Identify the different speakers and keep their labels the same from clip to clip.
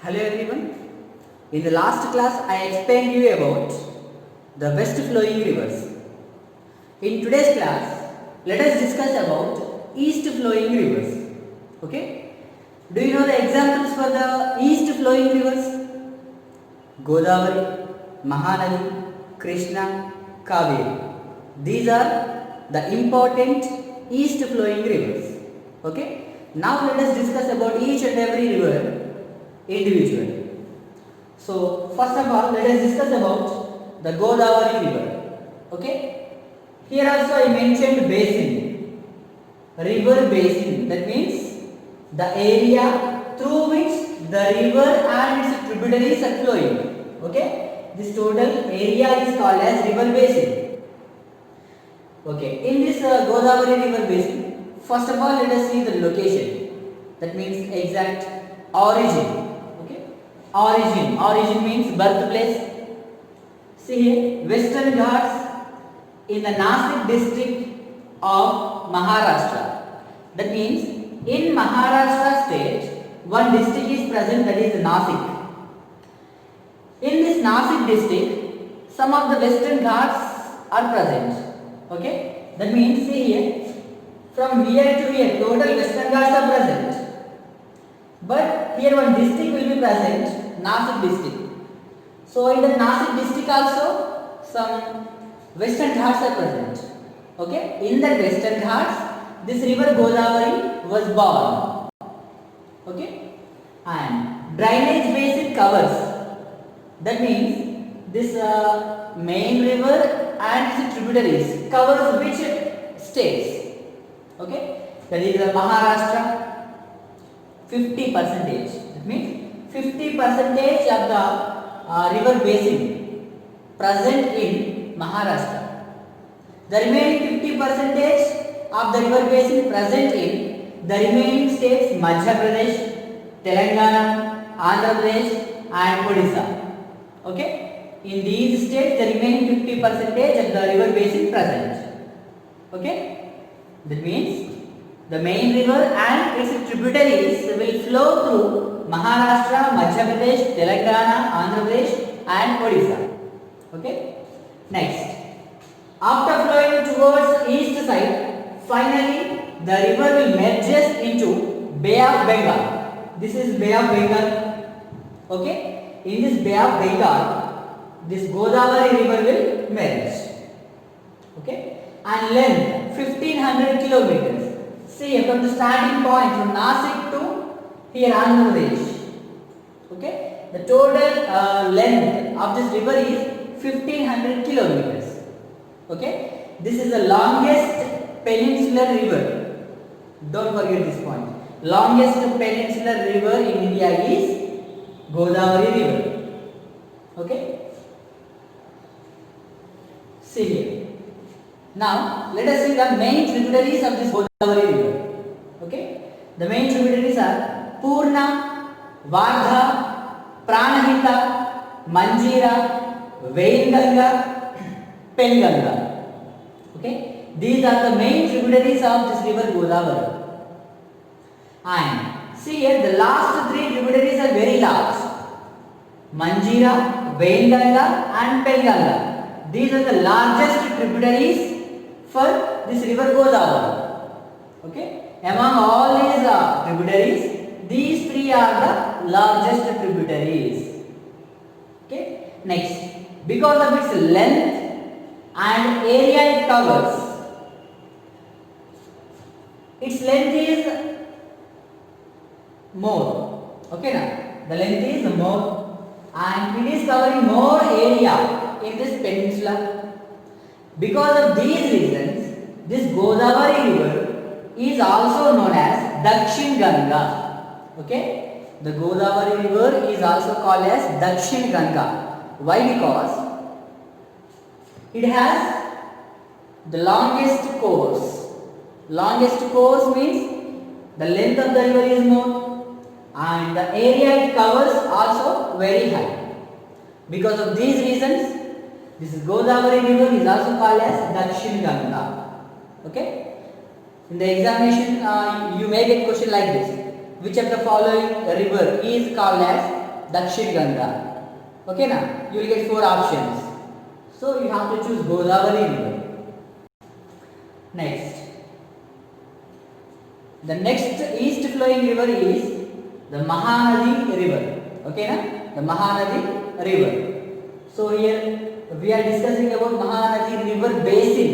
Speaker 1: Hello everyone. In the last class I explained you about the west flowing rivers. In today's class let us discuss about east flowing rivers. Okay? Do you know the examples for the east flowing rivers? Godavari, Mahanadi, Krishna, Kaveri. These are the important east flowing rivers. Okay? Now let us discuss about each and every river individually. So first of all let us discuss about the Godavari river. Okay? Here also I mentioned basin, river basin, that means the area through which the river and its tributaries are flowing. Okay? This total area is called as river basin. Okay, in this Godavari river basin, first of all let us see the location, that means exact origin. Okay, origin means birthplace. See here, Western Ghats in the Nasik district of Maharashtra. That means in Maharashtra state, one district is present, that is Nasik. In this Nasik district, some of the Western Ghats are present. Okay, that means see here, from here to here, total Western Ghats are present. But here one district will be present, Nasik district. So in the Nasik district also some Western Ghats are present. Okay, in the Western Ghats, this river Godavari was born. Okay, and drainage basin covers. That means this main river and its tributaries covers which states? Okay, that is Maharashtra. 50%. That means 50% of the river basin present in Maharashtra. The remaining 50% of the river basin present in the remaining states Madhya Pradesh, Telangana, Andhra Pradesh and Odisha. Okay, in these states the remaining 50% of the river basin present. Okay, that means the main river and its tributaries will flow through Maharashtra, Madhya Pradesh, Telangana, Andhra Pradesh and Odisha. Okay, next, after flowing towards east side, finally the river will merges into Bay of Bengal. This is Bay of Bengal. Okay, in this Bay of Bengal, this Godavari river will merge. Okay, and length 1500 kilometers. See, from the starting point from Nasik to here Andhra Pradesh. Okay, the total length of this river is 1500 kilometers. Okay, this is the longest peninsular river. Don't forget this point. Longest peninsular river in India is Godavari river. Okay, see here. Now let us see the main tributaries of this Godavari river. Okay, the main tributaries are Purna, Vardha, Pranahita, Manjira, Vainganga, Penganga. Okay, these are the main tributaries of this river Godavari. And see here, the last three tributaries are very large: Manjira, Vainganga and Penganga. These are the largest tributaries for this river Godavari. Okay, among all these tributaries, these three are the largest tributaries. Okay, next, because of its length and area it covers, its length is more. Okay, now the length is more and it is covering more area in this peninsula. Because of these reasons, this Godavari river is also known as Dakshin Ganga. Okay, the Godavari river is also called as Dakshin Ganga. Why? Because it has the longest course. Longest course means the length of the river is more and the area it covers also very high. Because of these reasons, this Godavari river is also called as Dakshin Ganga. Okay? In the examination, you may get question like this: which of the following river is called as Dakshin Ganga. Okay na? You will get 4 options. So you have to choose Godavari river. Next. The next east flowing river is the Mahanadi river. Okay na? The Mahanadi river. So here we are discussing about Mahanadi river basin.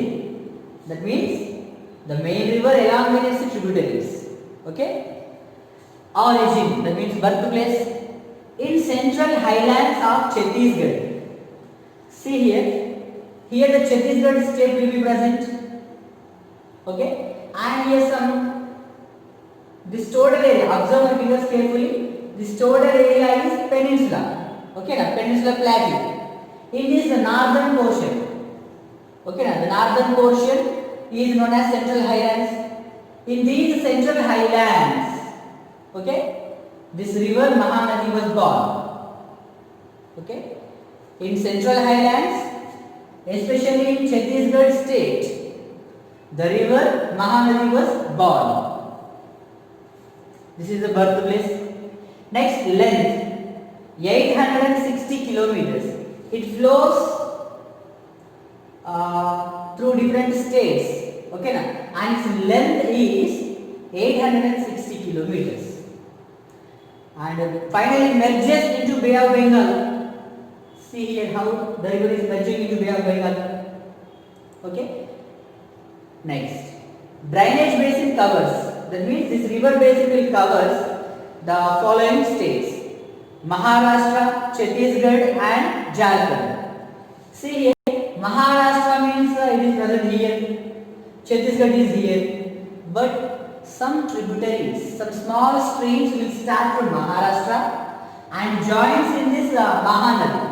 Speaker 1: That means the main river along with its tributaries. Okay? Origin, that means birthplace, in central highlands of Chhattisgarh. See here the Chhattisgarh state will be present. Okay? And here this total area, observe my figures carefully. This total area is peninsula. Okay, now peninsula plateau. It is the northern portion. Okay, now the northern portion is known as central highlands. In these central highlands, okay, this river Mahanadi was born. Okay, in central highlands, especially in Chhattisgarh state, the river Mahanadi was born. This is the birthplace. Next, length 860 kilometers. It flows through different states. Okay, na? And its length is 860 kilometers. And finally merges into Bay of Bengal. See here how the river is merging into Bay of Bengal. Okay. Next, drainage basin covers. That means this river basin will cover the following states: Maharashtra, Chhattisgarh and Jharkhand. See here, Maharashtra means it is present here, Chhattisgarh is here, but some tributaries, some small streams will start from Maharashtra and joins in this Mahanadi.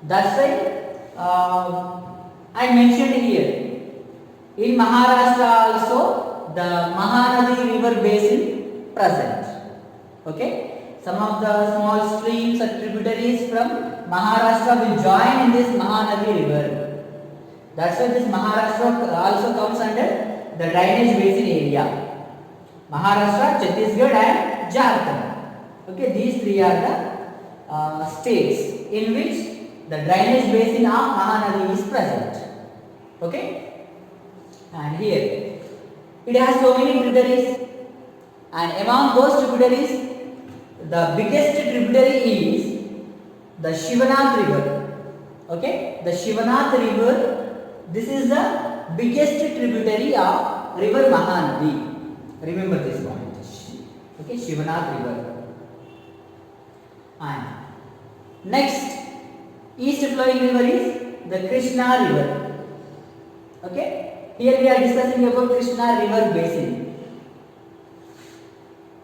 Speaker 1: That's why I mentioned here. In Maharashtra also the Mahanadi river basin present. Okay, some of the small streams and tributaries from Maharashtra will join in this Mahanadi river. That's why this Maharashtra also comes under the drainage basin area. Maharashtra, Chhattisgarh and Jharkhand. Okay, these three are the states in which the drainage basin of Mahanadi is present. Okay, and here it has so many tributaries, and among those tributaries the biggest tributary is the Shivanath river. Okay, the Shivanath river, this is the biggest tributary of river Mahanadi. Remember this point. Okay, Shivanath river. And next east flowing river is the Krishna river. Okay, here we are discussing about Krishna river basin.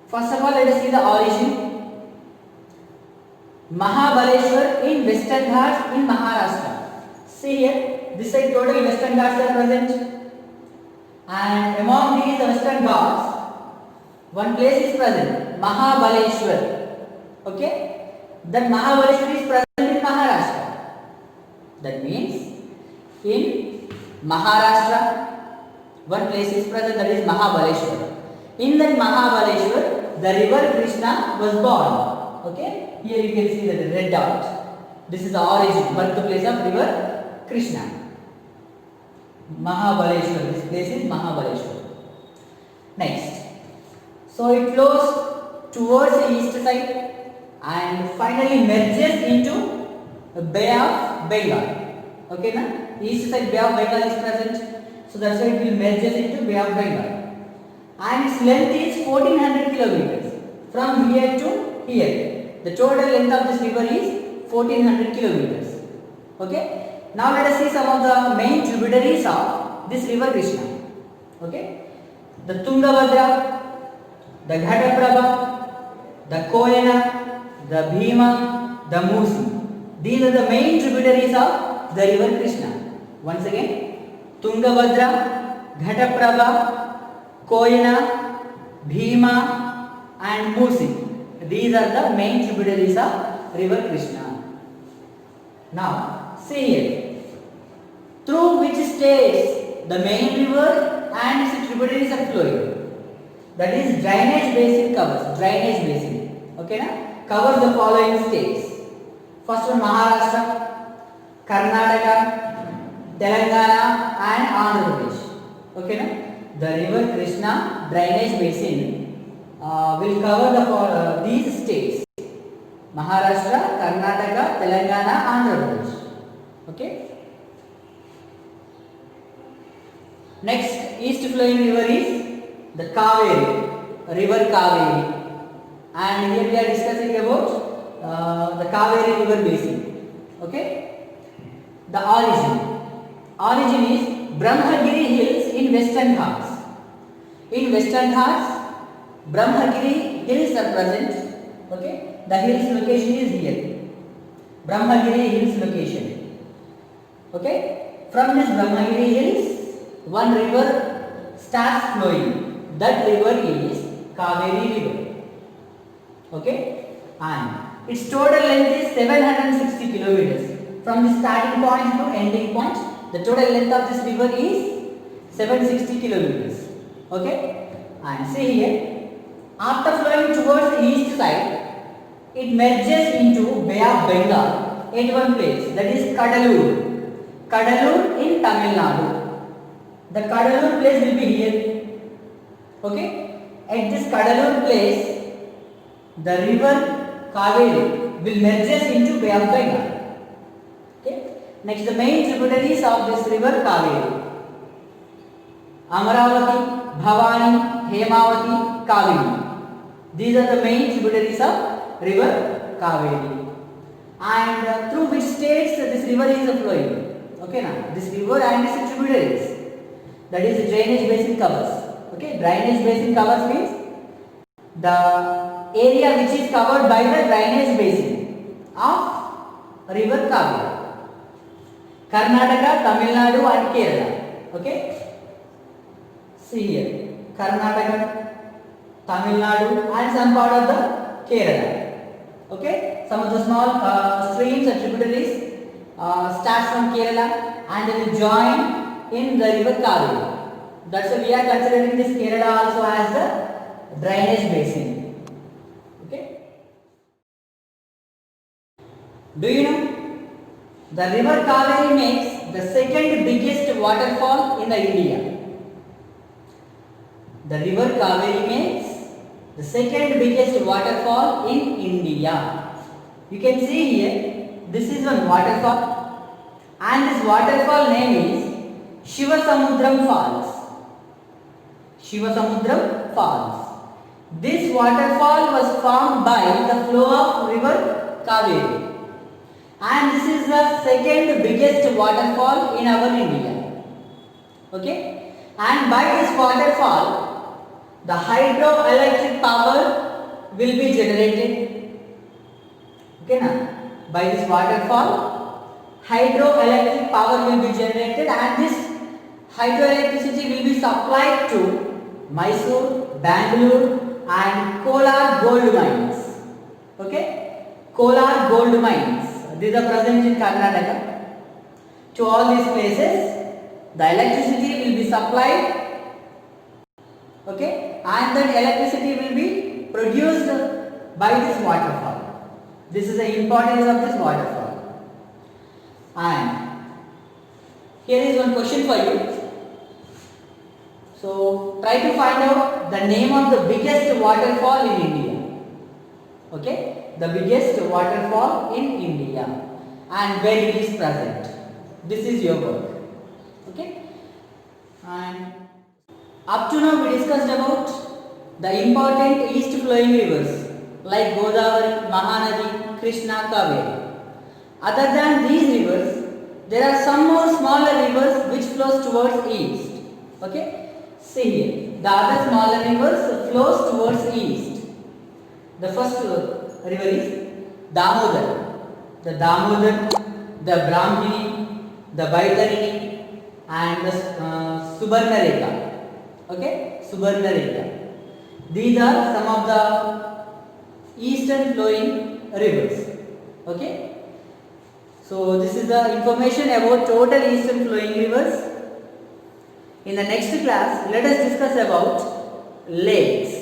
Speaker 1: First of all, let us see the origin. Mahabaleshwar in Western Ghats in Maharashtra. See here, this side total Western Ghats are present, and among these Western Ghats, one place is present, Mahabaleshwar. Okay, that Mahabaleshwar is present in Maharashtra. That means in Maharashtra, one place is present, that is Mahabaleshwar. In that Mahabaleshwar, the river Krishna was born. Okay, here you can see the red dot. This is the origin, birthplace of river Krishna. Mahabaleshwar. This place is Mahabaleshwar. Next, so it flows towards the east side and finally merges into the Bay of Bengal. Okay, na? East side Bay of Bengal is present, so that's why it will merges into Bay of Bengal. And its length is 1400 kilometers from here to here. The total length of this river is 1400 kilometers. Okay. Now let us see some of the main tributaries of this river Krishna. Okay. The Tungabhadra, the Ghataprabha, the Koyana, the Bhima, the Musi. These are the main tributaries of the river Krishna. Once again, Tungabhadra, Ghataprabha, Koyana, Bhima and Musi. These are the main tributaries of river Krishna. Now see here, through which states the main river and its tributaries are flowing. That is drainage basin covers. Drainage basin. Okay na? covers the following states. First one Maharashtra, Karnataka, Telangana and Andhra Pradesh. Okay, na? The river Krishna drainage basin will cover these states: Maharashtra, Karnataka, Telangana, Andhra Pradesh. Okay. Next east flowing river is the Kaveri, river Kaveri, and here we are discussing about the Kaveri river basin. Okay. The origin is Brahmagiri hills in Western Ghats. In Western Ghats, Brahmagiri hills are present. Okay. The hills location is here. Brahmagiri hills location. Okay. From this Brahmagiri hills, one river starts flowing. That river is Kaveri river. Okay. And its total length is 760 kilometers. From the starting point to ending point, the total length of this river is 760 kilometers. Okay. And see here, after flowing towards the east side, it merges into Bay of Bengal at one place, that is Kadalur. Kadalur in Tamil Nadu. The Kadalur place will be here. Okay. At this Kadalur place, the river Kaveri will merges into Bay of Bengal. Okay. Next, the main tributaries of this river Kaveri: Amaravati, Bhavani, Hemavati, Kaveri. These are the main tributaries of river Kaveri. And through which states this river is flowing? Okay, now this river and its tributaries, that is the drainage basin covers. Okay, drainage basin covers means the area which is covered by the drainage basin of river Kaveri. Karnataka, Tamil Nadu and Kerala. Okay. See here, Karnataka, Tamil Nadu and some part of the Kerala. Okay. Some of the small streams and tributaries starts from Kerala and they will join in the river Kaveri. That's why we are considering this Kerala also as the drainage basin. Okay. Do you know? The river Kaveri makes the second biggest waterfall in the India. The river Kaveri makes the second biggest waterfall in India. You can see here, this is one waterfall and this waterfall name is Shivasamudram Falls. Shivasamudram Falls. This waterfall was formed by the flow of river Kaveri. And this is the second biggest waterfall in our India. Okay. And by this waterfall, the hydroelectric power will be generated. Okay, now by this waterfall, hydroelectric power will be generated, and this hydroelectricity will be supplied to Mysore, Bangalore, and Kolar gold mines. Okay, Kolar gold mines. These are present in Karnataka. To all these places, the electricity will be supplied. Okay, and that electricity will be produced by this waterfall. This is the importance of this waterfall. And here is one question for you. So try to find out the name of the biggest waterfall in India. Okay, the biggest waterfall in India and where it is present. This is your work. Okay, and up to now we discussed about the important east flowing rivers like Godavari, Mahanadi, Krishna, Kaveri. Other than these rivers, there are some more smaller rivers which flows towards east. Okay, see here, the other smaller rivers flows towards east. The first river is Damodar. The Damodar, the Brahmini, the Vaitarini and the Subarnarekha. Okay, Subarnarekha. These are some of the eastern flowing rivers. Okay, so this is the information about total eastern flowing rivers. In the next class, let us discuss about lakes.